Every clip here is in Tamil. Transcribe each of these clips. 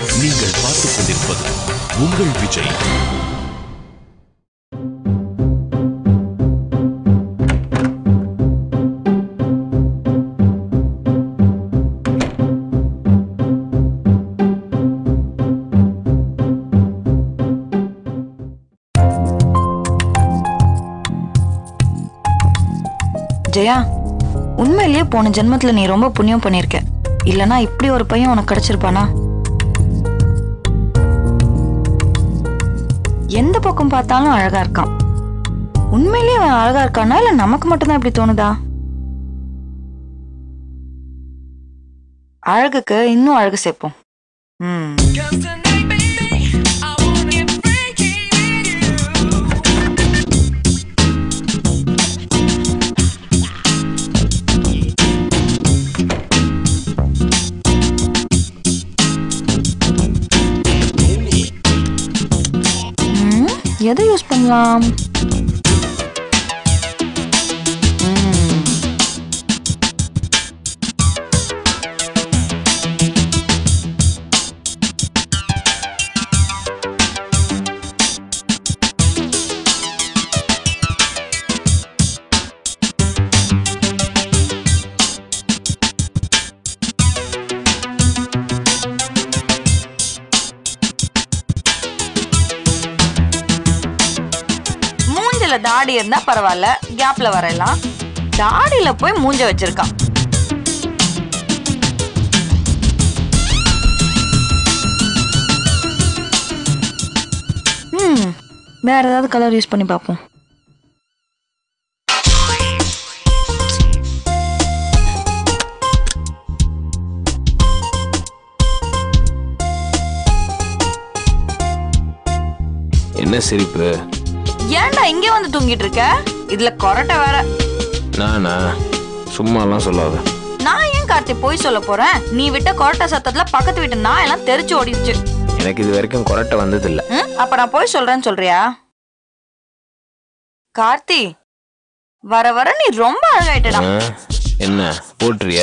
நீங்கள் பார்த்துக் கொண்டிருப்பது உங்கள் விஜய். ஜெயா, உண்மையிலேயே போன ஜென்மத்துல நீ ரொம்ப புண்ணியம் பண்ணிருக்க. இல்லனா இப்படி ஒரு பையன் உனக்கு கிடைச்சிருப்பானா? எந்த பக்கம் பார்த்தாலும் அழகா இருக்கான். உண்மையிலேயே அவன் அழகா இருக்கானா இல்ல நமக்கு மட்டும்தான் இப்படி தோணுதா? அழகுக்கு இன்னும் அழகு சேர்ப்போம். எதை யூஸ் பண்ணலாம்? தாடி இருந்தா பரவாயில்ல, கேப்ல வரலாம். தாடியில போய் மூஞ்ச வச்சிருக்கான். வேற ஏதாவது கலர் யூஸ் பண்ணி பார்ப்போம். என்ன சிரிப்பு? ஏன்டா இங்க வந்து தூங்கிட்டு இருக்க? இதுல கொரட்டை வேற. நானா? சும்மாலாம் சொல்லாத. நான் ஏன் கார்த்தி போய் சொல்ல போறேன்? நீ விட்ட கொரட்டை சத்தத்துல பக்கத்து வீட்டு நான் எல்லாம் தெரிச்சு ஓடிடுச்சு. எனக்கு இது வரைக்கும் கொரட்டை வந்தது இல்ல. அப்ப நான் போய் சொல்றேன்னு சொல்றியா? கார்த்தி, வர வர நீ ரொம்ப அழகாயிட்டடா. என்ன போட்றிய?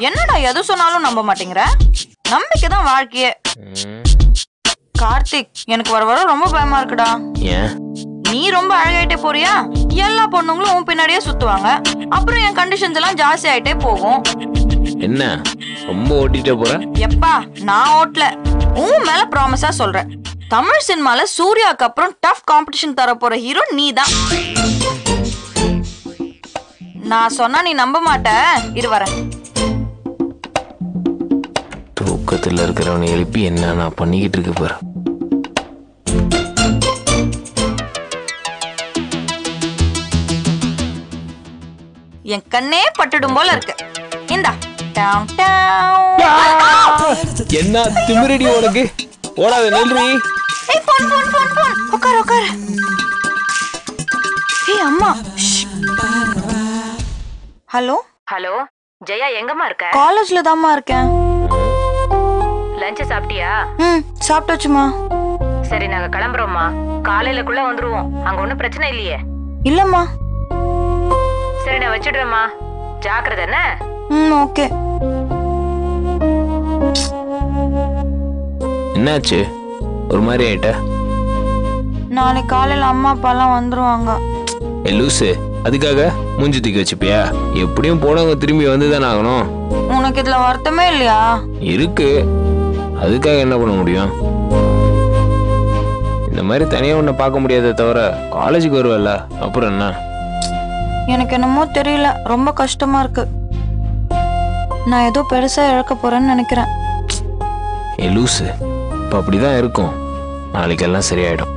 என்னடா எது சொன்னாலும் நம்ப மாட்டேங்கிற? நம்பிக்கைதான் வாழ்க்கையே. கார்த்திக், எனக்கு வர வர ரொம்ப பயமா இருக்குடா. ஏன்? நீ ரொம்ப அழகாயிட்டே போறியா? எல்லா பொண்ணுங்களும் உன் பின்னாடியே சுத்துவாங்க. அப்புறம் என் கண்டிஷன்ஸ் எல்லாம் ஜாஸ்தி ஆயிட்டே போகும். என்ன ரொம்ப ஓட்டிட்டே போற? எப்பா, நான் ஓட்டல. உன் மேல ப்ராமிஸா சொல்றேன். தமிழ் சினிமால சூர்யாக்கு அப்புறம் டஃப் காம்படிஷன் தர போற ஹீரோ நீ தான். நான் சொன்னா நீ நம்ப மாட்ட. இரு வரேன். தூக்கத்துல இருக்கிறவனை எழுப்பி என்ன நான் பண்ணிக்கிட்டு இருக்க பாரு. என் கண்ணே பட்டுடும் போல இருக்கு. இந்தா. என்ன திமிரடி உனக்கு? ஓடாத நில்றி. ஏய் போன் போன் போன் போன். உட்கார் உட்கார். ஏய் அம்மா. ஹலோ ஹலோ ஜெயா, எங்கம்மா இருக்க? காலேஜ்ல தான்மா இருக்கேன். லஞ்ச் சாப்பிட்டியா? சாப்பிட்டாச்சுமா. சரி, நாங்க கிளம்புறோம்மா. காலையிலக்குள்ள வந்துருவோம். அங்க ஒன்னும் பிரச்சனை இல்லையே? இல்லம்மா. சரி, நான் வச்சிடுறேம்மா. ஜாக்கிரதை என்ன? ஓகே. என்னாச்சு? ஒரு மாதிரி ஆயிட்ட? நாளைக்கு காலையில அம்மா அப்பா எல்லாம் வந்துருவாங்க. லூசு, அதுக்காக மூஞ்சி தூக்கி வச்சுப்பியா? எப்படியும் போனவங்க திரும்பி வந்துதானே ஆகணும். உனக்கு இதுல வருத்தமே இல்லையா? இருக்கு. அதுக்காக என்ன பண்ண முடியும்? இந்த மாதிரி தனியா உன்னை பார்க்க முடியாதே தவிர காலேஜுக்கு வருவல்ல, அப்புறம் என்ன? எனக்கு என்னமோ தெரியல, ரொம்ப கஷ்டமா இருக்கு. நான் ஏதோ பெருசா இழக்க போறேன்னு நினைக்கிறேன். லூசு, இப்ப அப்படிதான் இருக்கும். நாளைக்கு எல்லாம் சரியாயிடும்.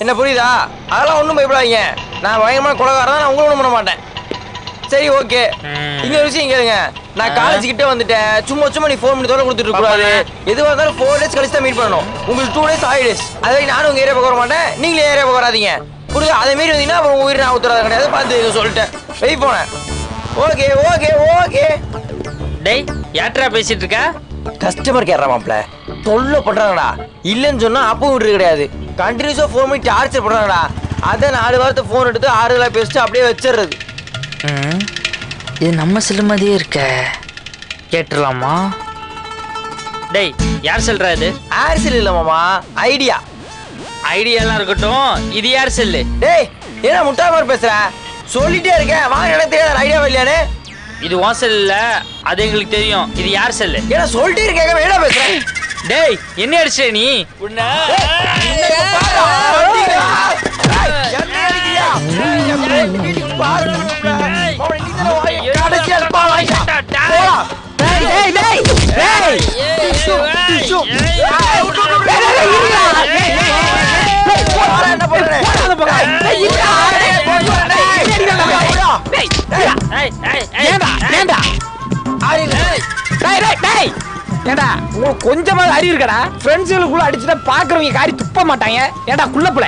என்ன புரியுதா? அதெல்லாம் ஒன்றும் பயப்படாதீங்க. நான் பயங்கரமான கொலைகாரன் தான். நான் உங்களை ஒன்றும் பண்ண மாட்டேன். சரி, ஓகே. இன்னொரு விஷயம் கேளுங்க. நான் காலேஜ் கிட்ட வந்துட்டேன். சும்மா நீ 4 மணி தோற கொடுத்துட்டு கூடாது. எதுவாக இருந்தாலும் 4 days கழிச்சு தான் மீட் பண்ணணும். உங்களுக்கு 2 days 5 days. அதே நானும் உங்க ஏரியா பக்கம் வர மாட்டேன், நீங்களே ஏரியா பக்கம் வராதீங்க. புரியுது? அதே மாரி வந்தீங்கன்னா உங்க உயிர் நான் உத்தரவாதம் கிடையாது. பார்த்து சொல்லிட்டேன். வெயிட் போனேன். Okay okay okay. டேய், யார்டா பேசிட்டு இருக்க? கஸ்டமர் கேட்ற மாப்ள தொல்லை பண்றாங்கடா. இல்லைன்னு சொன்னா அப்பவும் விட்டு கிடையாது. கண்டினியூஸா ஃபோன் பண்ணி டார்ச்சர் பண்றாங்கடா. அதை 4 வாரத்தை ஃபோன் எடுத்து 6 பேசிட்டு அப்படியே வச்சிடுறது. இது நம்ம செல்லுமதியே இருக்க. கேட்டுடலாமா? டேய் யார் சொல்றா இது? ஏர்செல் இல்ல மாமா, ஐடியா. ஐடியாலாம் இருக்கட்டும், இது யார் செல்லு? டேய் என்ன முட்டா மாதிரி பேசுற? சொல்லிட்டே இருக்கேன் வாங்க, எனக்கு தெரியாத ஐடியா இல்லையானே. இது உன் செல் இல்ல, அது எங்களுக்கு தெரியும். இது யார் செல்லு? ஏன்னா சொல்லிட்டே இருக்கேன், என்ன பேசுறேன்? டேய் என்ன அடிச்ச நீ? உன்ன கொஞ்சமாவது அறிவு இருக்கடா. ஃப்ரெண்ட்ஸுக்குள்ள அடிச்சுட்டா பாக்குறவங்க காரி துப்ப மாட்டாங்க. ஏண்டா குள்ளப்புல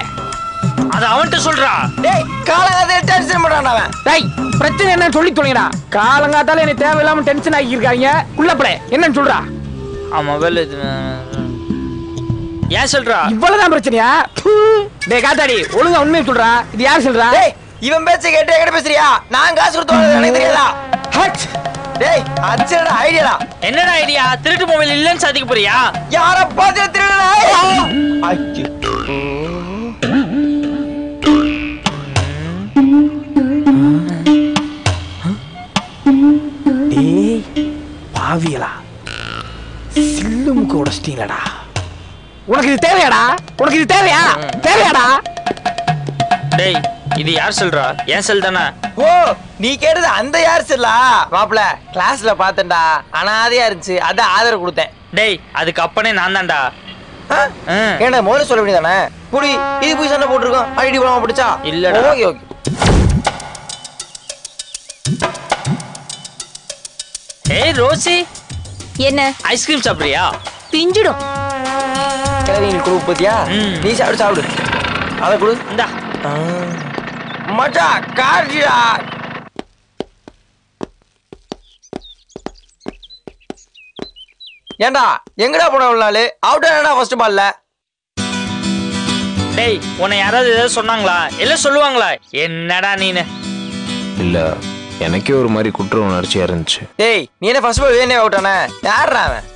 அது அவன்கிட்ட சொல்றா. டேய் காலங்காத்தால டென்ஷன் பண்றான்டா அவன். டேய் பிரச்சனை என்னன்னு சொல்லி தொலைங்கடா. காலங்காத்தால எனக்கு தேவையில்லாம டென்ஷன் ஆகி இருக்காங்க. குள்ளப்புல என்னன்னு சொல்றா. ஆமா வேலை ஏன் சொல்றா? இவ்வளவுதான் பிரச்சனையா? டேய் காத்தாடி ஒழுங்கா உண்மையை சொல்றா. இது யார் சொல்றா? டேய் இவன் பேச்ச கேட்டு என்கிட்ட பேசுறியா? நான் காசு கொடுத்து எனக்கு தெரியாதா? ஹட். டேய் அச்சடா ஐடியாடா. என்னடா ஐடியா? திருட்டு மொபைல் இல்லன்னு சாதிக்க போறியா? யார பாத்து திருடா? ஐயோ டேய் பாவியலா, சில்லுமுக்கு உடைச்சிட்டீங்களடா. உனக்கு இது தேவையாடா? உனக்கு இது தேவையா? தேவையாடா? டேய் இது யார் சொல்றா? ஏன் செல் தானே? ஓ நீ கேட்டது அந்த யார் செல்லா? மாப்ள கிளாஸ்ல பார்த்தேன்டா, அனாதையா இருந்துச்சு, அதான் ஆதரவு கொடுத்தேன். டேய் அதுக்கு அப்பனே நான் தான்டா. ஏன்டா முதல்ல சொல்ல வேண்டியதானே? புடி இது போய் சண்டை போட்டுருக்கோம். ஐடி போடாம பிடிச்சா இல்லடா. Okay okay. ஏய் ரோசி, என்ன ஐஸ்கிரீம் சாப்பிடுறியா? பிஞ்சிடும். கிளவிங்க குரூப் பத்தியா? நீ சாப்பிடு சாப்பிடு. அதை கொடு. இந்தா. மச்சா கார்ஜியா. ஏண்டா எங்கடா போன இவ்வளவு நாள்? அவுட் என்னடா ஃபர்ஸ்ட் பால்ல? டேய் உன்னை யாராவது ஏதாவது சொன்னாங்களா? எல்லாம் சொல்லுவாங்களா? என்னடா நீனு? இல்ல எனக்கே ஒரு மாதிரி குற்ற உணர்ச்சியா இருந்துச்சு. டேய் நீ என்ன ஃபர்ஸ்ட் பால் வேணே அவுட் ஆன? யாரா அவன்?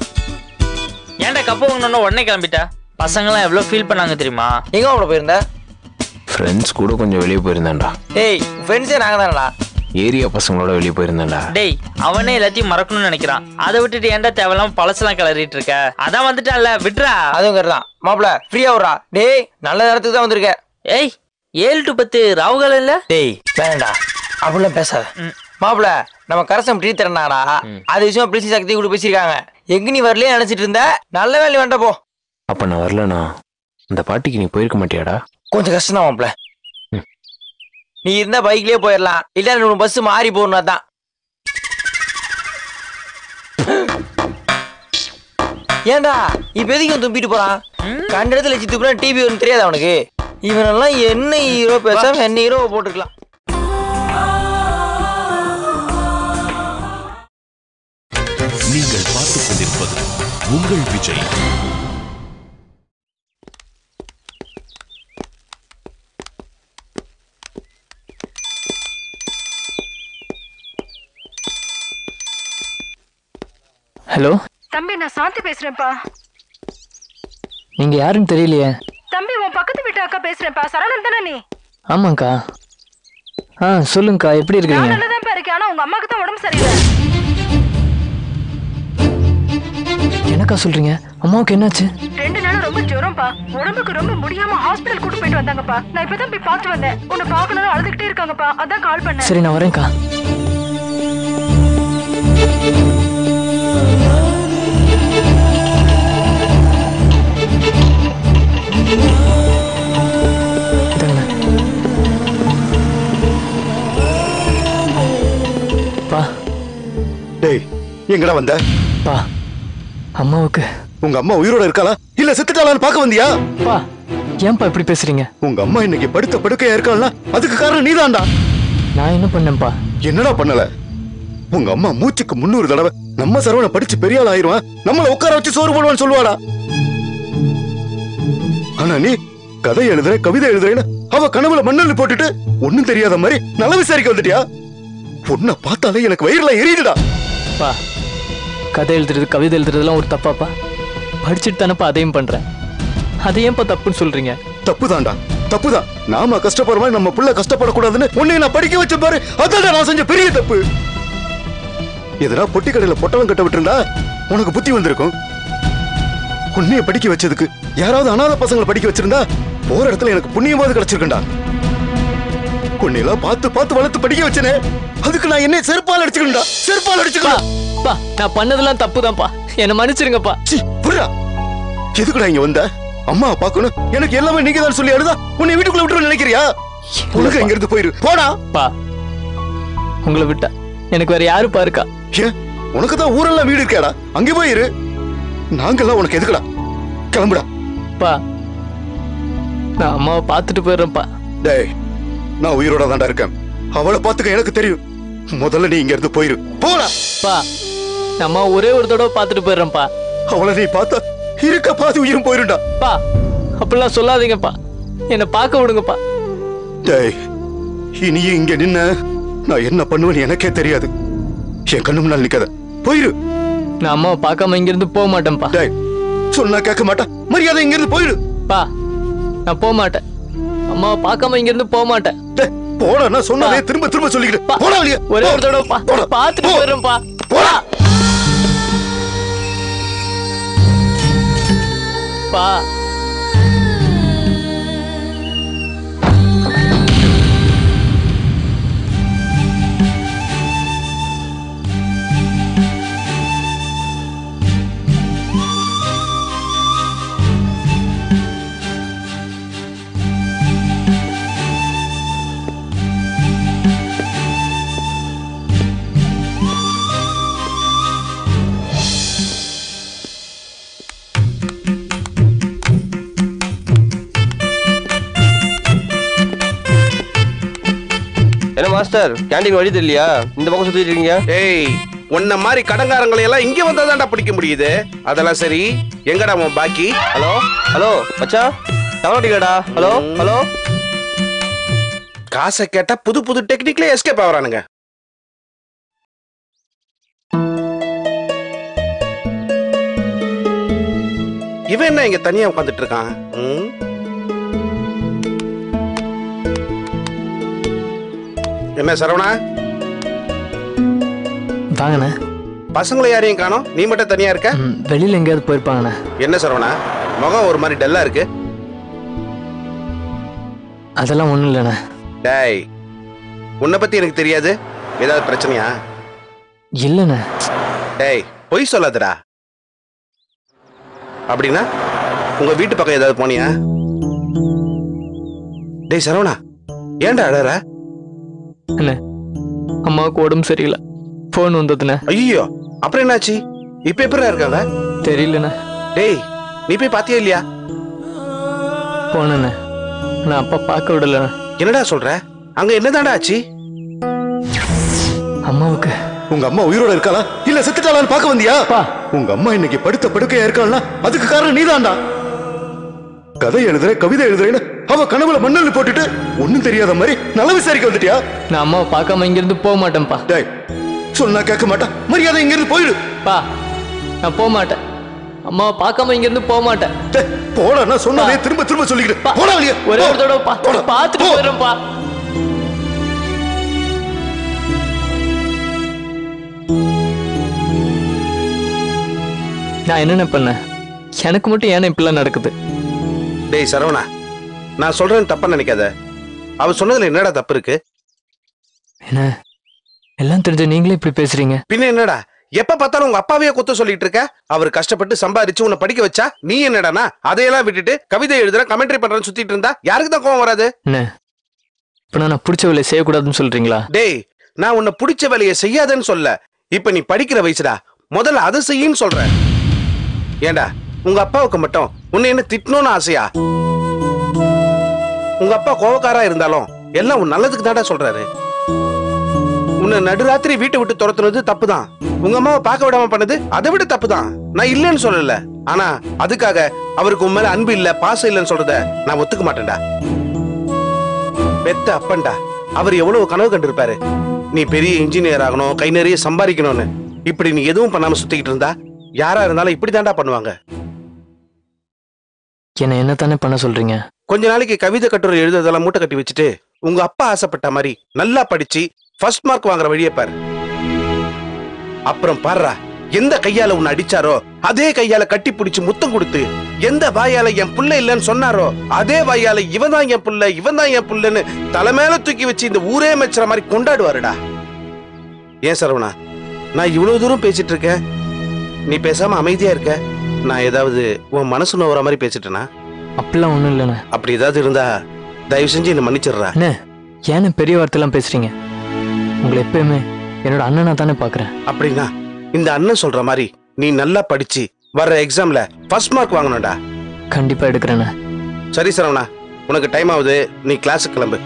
ஏன்டா கப்பு வாங்கணும்னு உடனே கிளம்பிட்ட? பசங்களாம் எவ்வளவு ஃபீல் பண்ணாங்க தெரியுமா? எங்க அவள போயிருந்த? ஃப்ரெண்ட்ஸ் கூட கொஞ்சம் வெளியே போயிருந்தேன்டா. டேய் ஃப்ரெண்ட்ஸே நாங்க தானடா. ஏரியா பசங்களோட வெளியே போயிருந்தேன்டா. டேய் அவனே எல்லாத்தையும் மறக்கணும்னு நினைக்கிறான். அதை விட்டுட்டு ஏன்டா தேவையில்லாம பழசெல்லாம் கிளறிட்டு இருக்க? அதான் வந்துட்டான்ல, விட்றா. அதுவும் கரெக்ட் மாப்ள ஃப்ரீயா விடுறா. டேய் நல்ல நேரத்துக்கு தான் வந்திருக்க. ஏய் 7 to 10 ராவுகாலம் இல்ல? டேய் வேணடா அப்படிலாம் பேசாத. மாப்ள நம்ம கரசம் டீ தரனாடா, அது விஷயம் பிரிசி சக்தி கூட பேசியிருக்காங்க. எங்க நீ வரலையே நினைச்சிட்டு இருந்த? நல்ல வேலை வேண்ட போ. அப்ப நான் வரலனா அந்த பாட்டிக்கு நீ போயிருக்க மாட்டியாடா? கொஞ்சம் கஷ்டம் தான் மாப்ள. நீ இருந்தா பைக்லயே போயிடலாம், இல்ல உன் பஸ் மாறி போகணும்னா தான். ஏன்டா இப்ப எதுக்கு தும்பிட்டு போறான்? கண்ட இடத்துல வச்சு துப்புனா டிவி ஒன்று தெரியாது அவனுக்கு. இவனெல்லாம் என்ன ஹீரோ பேசாம என்ன ஹீரோவை போட்டுக்கலாம். நீங்கள் பார்த்துக் கொண்டிருப்பது உங்கள் விஜய். ஹலோ தம்பி, நான் சாந்தி பேசுறேன்ப்பா. நீங்க யாருன்னு தெரியலையே. தம்பி உன் பக்கத்து வீட்டு அக்கா பேசுறேன்ப்பா. சரவணன் தானே நீ? ஆமாக்கா. சொல்லுங்கக்கா, எப்படி நான் இருக்கீங்க? நல்லதான்ப்பா இருக்கேன். ஆனா உங்க அம்மாக்கு தான் உடம்பு சரியில்லை. என்னக்கா சொல்றீங்க? அம்மாவுக்கு என்னாச்சு? 2 நாள் ரொம்ப ஜுரம்பா. உடம்புக்கு ரொம்ப முடியாம ஹாஸ்பிடல் கூட்டு போயிட்டு வந்தாங்கப்பா. நான் இப்பதான் போய் பார்த்து வந்தேன். உன்னை பார்க்கணும்னு அழுதுகிட்டே இருக்காங்கப்பா. அதான் கால் பண்ணேன். சரி நான் வரேன்க்கா. பா. டேய் எங்கடா வந்த? பா அம்மாவுக்கு. உங்க அம்மா உயிரோட இருக்காளா இல்ல செத்துட்டாளான்னு பார்க்க வந்தியா? பா ஏன்பா இப்படி பேசுறீங்க? உங்க அம்மா இன்னைக்கு படுத்த படுக்கையா இருக்காளா? அதுக்கு காரணம் நீதான்டா. நான் என்ன பண்ணேன்ப்பா? என்னடா பண்ணல? உங்க அம்மா மூச்சுக்கு 300 தடவை நம்ம சரவண படிச்சு பெரிய ஆள் ஆயிருவான், நம்மள உட்கார வச்சு சோறு போடுவான்னு சொல்லுவாடா. ஆனா நீ கதை எழுதுற கவிதை எழுதுறேன்னு அவ கனவுல மண்ணள்ளி போட்டுட்டு ஒண்ணும் தெரியாத மாதிரி நல்ல விசாரிக்க வந்துட்டியா? பொண்ணை பார்த்தாலே எனக்கு வயிறுல எரியுதுடா. பா கதை எழுதுறது கவிதை எழுதுறதுலாம் ஒரு தப்பாப்பா? படிச்சுட்டு தானப்பா அதையும் பண்றேன். அதை ஏன்ப்பா தப்புன்னு சொல்றீங்க? தப்புதான்டா, தப்புதான். நாம கஷ்டப்படுற மாதிரி நம்ம புள்ள கஷ்டப்படக்கூடாதுன்னு உன்னை நான் படிக்க வச்ச பாரு. அதான் நான் செஞ்ச பெரிய தப்பு. எதனா பொட்டி கடையில பொட்டலம் கட்ட விட்டுருந்தா உனக்கு புத்தி வந்திருக்கும். உன்னைய படிக்க வச்சதுக்கு யாராவது அனாதை பசங்களை படிக்க வச்சிருந்தா போற இடத்துல எனக்கு புண்ணியமாவது கிடைச்சிருக்கண்டா. உன்னையெல்லாம் பார்த்து பார்த்து வளர்த்து படிக்க வச்சனே, அதுக்கு நான் என்ன செருப்பால் அடிச்சுக்கண்டா, செருப்பால் அடிச்சுக்கலாம். நான் பண்ணதெல்லாம் தப்புதான்ப்பா, என்ன மன்னிச்சிருங்கப்பா. புரியா? எதுக்குடா இங்க வந்த? அம்மா பாக்கணும், எனக்கு எல்லாமே நீங்க தான் சொல்லி அழுதா உன்னை வீட்டுக்குள்ள விட்டுருன்னு நினைக்கிறியா? உனக்கு இங்க இருந்து போயிரு, போடா. பா, உங்களை விட்டா எனக்கு வேற யாருப்பா இருக்கா? ஏன் உனக்கு தான் ஊரெல்லாம் வீடு இருக்காடா, அங்கே போயிரு. நாங்கெல்லாம் உனக்கு எதுக்குடா? கிளம்புடா. பா, நான் அம்மாவை பார்த்துட்டு போயிடுறேன்ப்பா. டேய், நான் உயிரோட தாண்டா இருக்கேன். அவளை பார்த்துக்க எனக்கு தெரியும். முதல்ல நீ இங்க இருந்து போயிரு, போடா. பா, நான் அம்மா ஒரே ஒரு தடவை பார்த்துட்டு போயிடுறேன்ப்பா. அவளை நீ பார்த்தா இருக்க பாதி உயிரும் போயிருண்டா. பா, அப்படிலாம் சொல்லாதீங்கப்பா, என்னை பார்க்க விடுங்கப்பா. டேய், இனியும் இங்க நின்ன நான் என்ன பண்ணுவேன்னு எனக்கே தெரியாது. என் கண்ணு முன்னால் நிக்காத, போயிரு. நான் அம்மாவை பார்க்காம இங்க இருந்து போக மாட்டேன்ப்பா. டேய், சொன்னா கேட்க மாட்டா, மரியாதை இங்க இருந்து போயிரு. பா, நான் போக மாட்டேன். அம்மாவை பார்க்காம இங்க இருந்து போக மாட்டேன். போடா, நான் சொன்னதே திரும்ப திரும்ப சொல்லிக்கிறேன். போடா வெளிய. ஒரே ஒரு தடவை பார்த்துட்டு போயிடுறேன்ப்பா. போடா. பா, என்ன மாஸ்டர், கேண்டீன் வழி தெரியலையா? இந்த பக்கம் சுத்திட்டு இருக்கீங்க. ஏய், உன்ன மாதிரி கடங்காரங்களை எல்லாம் இங்க வந்தாதான்டா பிடிக்க முடியுது. அதெல்லாம் சரி, எங்கடா உன் பாக்கி? ஹலோ ஹலோ மச்சான், டவுன்லோடிங்கடா. Hello hello. காசை கேட்டா புது புது டெக்னிக்ல எஸ்கேப் ஆவறானுங்க. இவன் என்ன இங்க தனியா உட்கார்ந்துட்டு இருக்கான்? என்ன சரவணா? வாங்கண்ணே. பசங்களை யாரையும் காணோம், நீ மட்டும் தனியா இருக்க? வெளியில எங்கேயாவது போயிருப்பாங்கண்ணே. என்ன சரவணா, முகம் ஒரு மாதிரி டல்லா இருக்கு? அதெல்லாம் ஒண்ணும் இல்லைண்ணே. டேய், உன்னை பத்தி எனக்கு தெரியாது. ஏதாவது பிரச்சனையா? இல்லைண்ணே. டேய், பொய் சொல்லாதடா. அப்படின்னா உங்க வீட்டு பக்கம் ஏதாவது போனியா? டேய் சரவணா, ஏன்டா அழற? அண்ணே, அம்மாவுக்கு உடம்பு சரியில்லை, போன் வந்ததுண்ணே. ஐயோ, அப்புறம் என்னாச்சு? இப்ப எப்படி இருக்காங்க? தெரியலண்ணே. டேய், நீ போய் பாத்தியா இல்லையா? போனண்ணே, நான் அப்பா பார்க்க விடல. என்னடா சொல்ற? அங்க என்னதான்டா ஆச்சு? அம்மாவுக்கு. உங்க அம்மா உயிரோட இருக்காளா இல்ல செத்துட்டாளான்னு பார்க்க வந்தியா? உங்க அம்மா இன்னைக்கு படுத்த படுக்கையா இருக்காளா, அதுக்கு காரணம் நீதான்டா. கதை எழுதுறேன் கவிதை எழுதுறேன்னு அவ கனவுல மண்ணல் போட்டுட்டு ஒண்ணும் தெரியாத மாதிரி நல்ல விசாரிக்க வந்துட்டியா? நான் அம்மாவை பார்க்காம இங்க இருந்து போக மாட்டேன்ப்பா. டேய், சொன்னா கேட்க மாட்டா, மரியாதை இங்க இருந்து போயிடு. பா, நான் போக மாட்டேன். அம்மாவை பார்க்காம இங்க இருந்து போக மாட்டேன். போடா, நான் சொன்னதே திரும்ப திரும்ப சொல்லிக்கிறேன். போடா வெளிய. ஒரே ஒரு தடவை பார்த்துட்டு போயிடுறேன்ப்பா. நான் என்னென்ன பண்ணேன்? எனக்கு மட்டும் ஏன்னா இப்படிலாம் நடக்குது? டேய் சரவணா, நான் சொல்றேன்னு தப்பா நினைக்காத. அவ சொன்னதுல என்னடா தப்பு இருக்கு? என்ன எல்லாம் தெரிஞ்ச நீங்களே இப்படி பேசுறீங்க? பின்ன என்னடா, எப்ப பார்த்தாலும் உங்க அப்பாவையே குத்த சொல்லிட்டு இருக்க? அவர் கஷ்டப்பட்டு சம்பாதிச்சு உன்னை படிக்க வச்சா நீ என்னடானா அதையெல்லாம் விட்டுட்டு கவிதை எழுதுற கமெண்ட்ரி பண்றேன்னு சுத்திட்டு இருந்தா யாருக்கு தான் கோவம் வராது? என்ன இப்ப நான் பிடிச்ச வேலையை செய்யக்கூடாதுன்னு சொல்றீங்களா? டேய், நான் உன்னை பிடிச்ச வேலையை செய்யாதன்னு சொல்ல. இப்ப நீ படிக்கிற வயசுடா, முதல்ல அதை செய்யின்னு சொல்றேன். ஏண்டா, உங்க அப்பாவுக்கு மட்டும் உன்னை என்ன திட்டணும்னு ஆசையா? உங்க அப்பா கோவக்காரா இருந்தாலும் எல்லாம் உன் நல்லதுக்கு தான்டா சொல்றாரு. உன்னை நடுராத்திரி வீட்டை விட்டு துரத்துனது தப்புதான். உங்க அம்மாவை பார்க்க விடாம பண்ணது அதை விட தப்புதான். நான் இல்லைன்னு சொல்லல. ஆனா அதுக்காக அவருக்கு உன் மேல அன்பு இல்ல, பாசம் இல்லைன்னு சொல்றத நான் ஒத்துக்க மாட்டேன்டா. பெத்த அப்பன்டா, அவர் எவ்வளவு கனவு கண்டிருப்பாரு. நீ பெரிய இன்ஜினியர் ஆகணும், கை நிறைய சம்பாதிக்கணும்னு. இப்படி நீ எதுவும் பண்ணாம சுத்திக்கிட்டு இருந்தா யாரா இருந்தாலும் இப்படி தாண்டா பண்ணுவாங்க. என்ன தானே பண்ண சொல்றீங்க? கொஞ்ச நாளைக்கு கவிதை கட்டுரை எழுதுறதெல்லாம் மூட்டை கட்டி வச்சுட்டு உங்க அப்பா ஆசைப்பட்ட மாதிரி நல்லா படிச்சு ஃபர்ஸ்ட் மார்க் வாங்குற வழியை பாரு. அப்புறம் பாருடா, எந்த கையால உன்னை அடிச்சாரோ அதே கையால கட்டி பிடிச்சு முத்தம் கொடுத்து, எந்த வாயால என் புள்ள இல்லைன்னு சொன்னாரோ அதே வாயால இவன் தான் என் புள்ள இவன் தான் என் புள்ளன்னு தலை மேல தூக்கி வச்சு இந்த ஊரே மெச்சுற மாதிரி கொண்டாடுவாருடா. ஏன் சரவணா, நான் இவ்வளவு தூரம் பேசிட்டு இருக்கேன், நீ பேசாம அமைதியா இருக்க? நான் ஏதாவது உன் மனசு நோவுற மாதிரி பேசிட்டேனா? அப்படிலாம் ஒண்ணும் இல்லைண்ணே. அப்படி ஏதாவது இருந்தா தயவு செஞ்சு என்ன மன்னிச்சிடுறா. ஏன்னு பெரிய வார்த்தைலாம் பேசுறீங்க? உங்களை எப்பயுமே என்னோட அண்ணனா தானே பாக்குறேன். அப்படின்னா இந்த அண்ணன் சொல்ற மாதிரி நீ நல்லா படிச்சு வர்ற எக்ஸாம்ல ஃபர்ஸ்ட் மார்க் வாங்கணும்டா. கண்டிப்பா எடுக்கிறேண்ணே. சரி சரவணா, உனக்கு டைம் ஆகுது, நீ கிளாஸுக்கு கிளம்பு.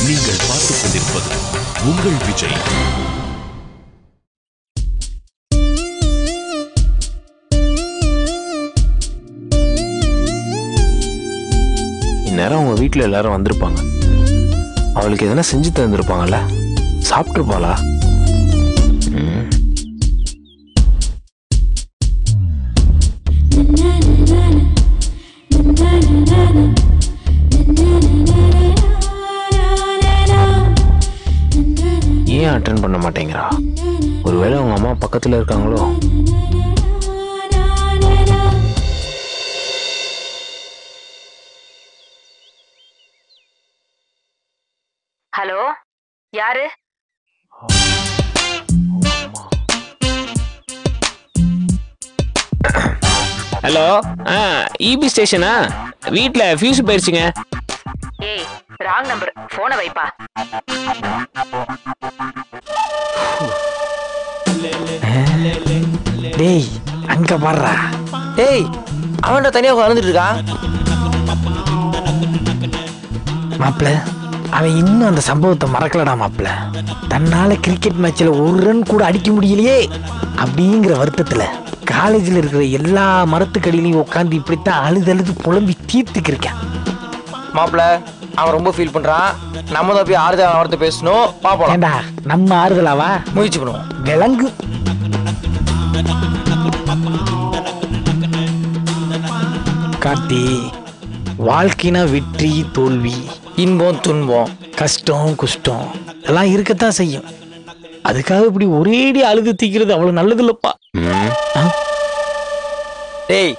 நீங்கள் பார்த்துக் கொண்டிருப்பது உங்கள் விஜய். இந்நேரம் உங்க வீட்டுல எல்லாரும் வந்திருப்பாங்க. அவளுக்கு எதனா செஞ்சு தந்துருப்பாங்கல்ல, சாப்பிட்டுருப்பாளா? ஏன் அட்டென்ட் பண்ண மாட்டேங்கிறா? ஒருவேளை உங்க அம்மா பக்கத்துல இருக்காங்களோ? ஹலோ, யாரு? ஹலோ, இபி ஸ்டேஷனா? வீட்ல ஃபியூஸ் போயிருச்சுங்க. ஏய், ராங் நம்பர், போனை வைப்பா. டேய், அங்க பாடுறா. டேய், அவன்கிட்ட தனியா வளர்ந்துட்டு இருக்கான். மாப்பிள்ள, அவன் இன்னும் அந்த சம்பவத்தை மறக்கலடா மாப்பிள்ள. தன்னால கிரிக்கெட் மேட்ச்ல ஒரு ரன் கூட அடிக்க முடியலையே அப்படிங்கிற வருத்தத்துல காலேஜில் இருக்கிற எல்லா மரத்துக்கடியிலையும் உட்காந்து இப்படித்தான் அழுது புலம்பி தீர்த்துக்கிருக்கேன். மாப்பிள்ள, அவன் ரொம்ப ஃபீல் பண்றான். நம்ம தான் போய் ஆறுதல் அவர்கிட்ட பேசணும். பாப்போம். ஏண்டா, நம்ம ஆறுதலாவா? முயற்சி பண்ணுவோம். விலங்கு. கார்த்தி, வாழ்க்கைனா வெற்றி தோல்வி, இன்பம் துன்பம், கஷ்டம் குஷ்டம் எல்லாம் இருக்கத்தான் செய்யும். அதுக்காக இப்படி ஒரேடி அழுது தீக்கிறது அவ்வளவு நல்லது இல்லப்பா. டேய்,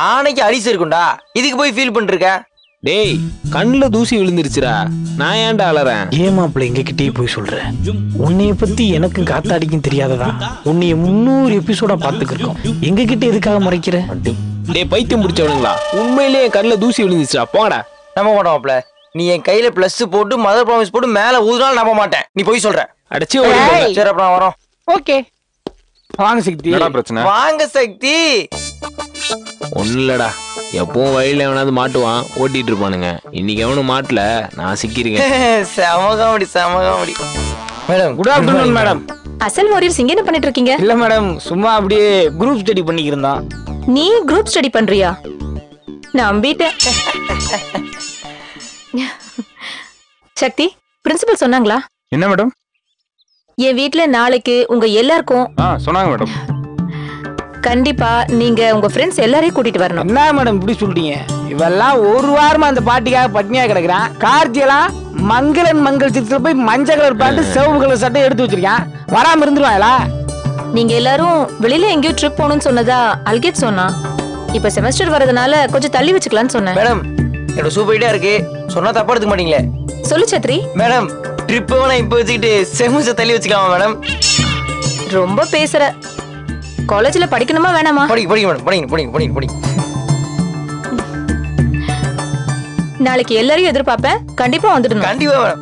ஆனைக்கு அரிசி இருக்கும்டா, இதுக்கு போய் ஃபீல் பண்ணிருக்க? டேய், கண்ணுல தூசி விழுந்துருச்சுடா, நான் ஏன்டா அலறேன்? ஏமாப்பிள்ள எங்ககிட்டயே போய் சொல்றேன். உன்னைய பத்தி எனக்கும் காத்தாடிக்கும் தெரியாததா? உன்னைய 300 எபிசோடா பாத்துக்கிருக்கோம். எங்க கிட்ட எதுக்காக மறைக்கிற? டேய் பைத்தியம் முடிச்சவனுங்களா, உண்மையிலேயே என் கண்ணுல தூசி விழுந்துச்சுடா, போங்கடா. நம்ப மாட்டோம் மாப்பிள்ள. நீ என் கையில பிளஸ் போட்டு மதர் ப்ராமிஸ் போட்டு மேல ஊதுனாலும் நம்ப மாட்டேன். நீ போய் சொல்ற. அடிச்சு சரி, அப்புறம் வரோம். ஓகே, வாங்க சக்தி. பிரச்சனை? வாங்க சக்தி. ஒண்ணு இல்லடா, எப்பவும் வழியில எவனாவது மாட்டுவான், ஓட்டிட்டு இருப்பானுங்க. இன்னைக்கு எவனும் மாட்டல, நான் சிக்கிருக்கேன். சமகாமடி சமகாமடி. Madam, good afternoon madam. அசல் வாரியர்ஸ் இங்க என்ன பண்ணிட்டு இருக்கீங்க? இல்ல மேடம், சும்மா அப்படியே குரூப் ஸ்டடி பண்ணிக்கிட்டு இருந்தோம். நீ குரூப் ஸ்டடி பண்றியா? நம்பிட்டேன். சக்தி, பிரின்சிபல் சொன்னாங்களா? என்ன மேடம்? என் வீட்ல நாளைக்கு உங்க எல்லாருக்கும் சொன்னாங்க மேடம். கண்டிப்பா நீங்க உங்க ஃப்ரெண்ட்ஸ் எல்லாரையும் கூட்டிட்டு வரணும். என்ன மேடம் இப்படி சொல்றீங்க? இவெல்லாம் ஒரு வாரமா அந்த பாட்டிக்காக பட்னியா கிடக்குறான். கார்த்தியெல்லாம் மங்களன் மங்கள் சித்திர போய் மஞ்சள் கலர் பேண்ட் சிவப்பு கலர் சட்டை எடுத்து வச்சிருக்கான். வராம இருந்துருவாங்களா? நீங்க எல்லாரும் வெளியில எங்கேயோ ட்ரிப் போகணும்னு சொன்னதா அல்கேட் சொன்னா. இப்ப செமஸ்டர் வரதுனால கொஞ்சம் தள்ளி வச்சுக்கலாம்னு சொன்னேன். மேடம், என்னோட சூப்பர் ஐடியா இருக்கு, சொன்னா தப்பா எடுத்துக்க மாட்டீங்களே? சொல்லு சத்ரி. மேடம், ட்ரிப் நான் இப்ப வச்சுக்கிட்டு செமஸ்டர் தள்ளி வச்சுக்கலாமா மேடம்? ரொம்ப பேசுற. காலேஜ்ல படிக்கணுமா வேணாமா? படிங்க மேடம், படிங்க. நாளைக்கு எல்லாரையும் எதிர்பார்ப்பேன், கண்டிப்பா வந்துடணும். கண்டிப்பா மேடம்.